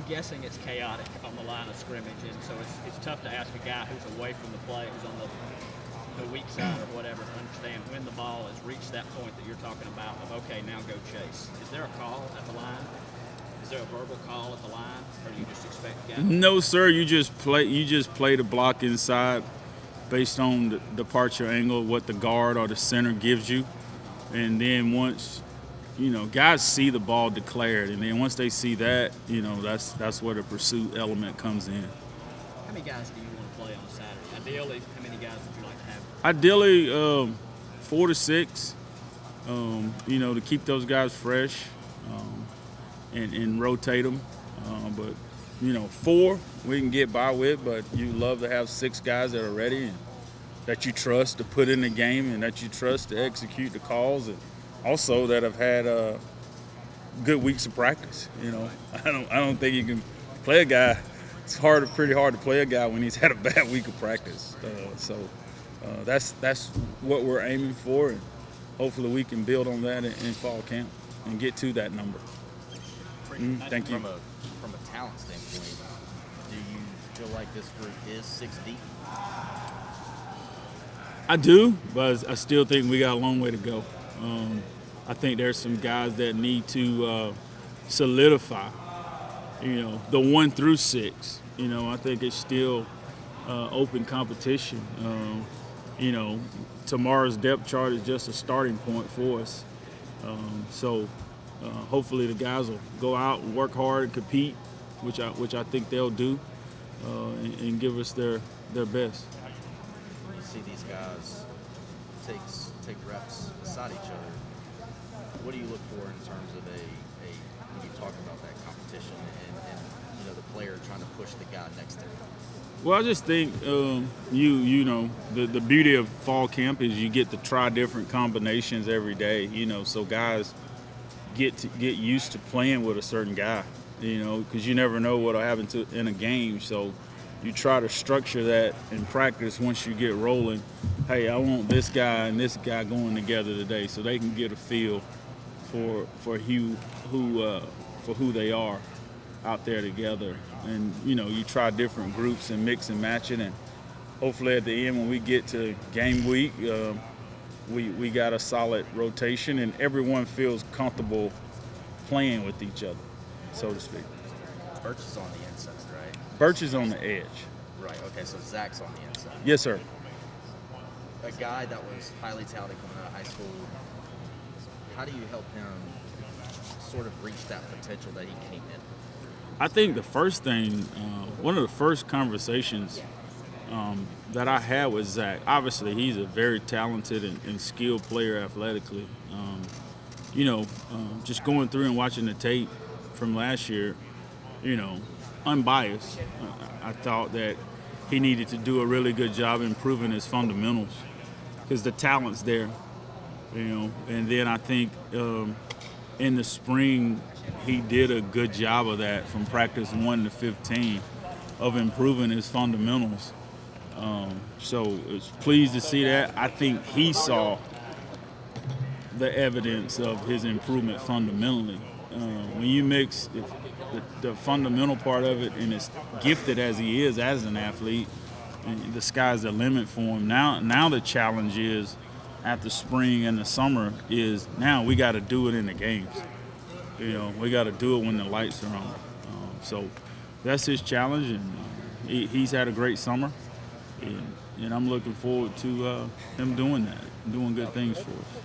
guessing it's chaotic on the line of scrimmage, and so it's tough to ask a guy who's away from the play, who's on the weak side or whatever, to understand when the ball has reached that point that you're talking about of, okay, now go chase. Is there a call at the line? Is there a verbal call at the line, or do you just expect guys? No, sir. You just play the block inside based on the departure angle, what the guard or the center gives you, and then once guys see the ball declared, and then once they see that, that's where the pursuit element comes in. How many guys do you want to play on Saturday? Ideally, how many guys would you like to have? Ideally, 4 to 6. To keep those guys fresh, and rotate them. But 4 we can get by with, but you love to have 6 guys that are ready and that you trust to put in the game and that you trust to execute the calls, and also that have had good weeks of practice. I don't think you can play a guy. It's pretty hard to play a guy when he's had a bad week of practice. So that's what we're aiming for, and hopefully we can build on that in fall camp and get to that number. Thank you. From a talent standpoint, do you feel like this group is 6 deep? I do, but I still think we got a long way to go. I think there's some guys that need to solidify, the 1 through 6. I think it's still open competition. Tomorrow's depth chart is just a starting point for us. So hopefully the guys will go out and work hard and compete, which I think they'll do, and give us their best. You see these guys take reps beside each other. What do you look for in terms of when you talk about that competition and the player trying to push the guy next to him? Well, I just think the beauty of fall camp is you get to try different combinations every day. So guys get used to playing with a certain guy. Because you never know what'll happen in a game. So you try to structure that in practice once you get rolling. Hey, I want this guy and this guy going together today, so they can get a feel for who they are out there together. And you try different groups and mix and match it, and hopefully at the end when we get to game week, we got a solid rotation and everyone feels comfortable playing with each other, so to speak. Birch is on the inside, right? Birch is on the edge. Right, okay, so Zach's on the inside. Yes, sir. A guy that was highly talented coming out of high school, how do you help him sort of reach that potential that he came in? I think the first thing, one of the first conversations that I had with Zach, obviously he's a very talented and skilled player athletically. Just going through and watching the tape from last year, unbiased, I thought that he needed to do a really good job improving his fundamentals because the talent's there, and then I think in the spring he did a good job of that from practice 1 to 15 of improving his fundamentals. So it's pleased to see that. I think he saw the evidence of his improvement fundamentally. When you mix the fundamental part of it, and as gifted as he is as an athlete, the sky's the limit for him. Now the challenge is, after spring and the summer, is now we got to do it in the games. We got to do it when the lights are on. So that's his challenge, and he's had a great summer, and I'm looking forward to him doing that, doing good things for us.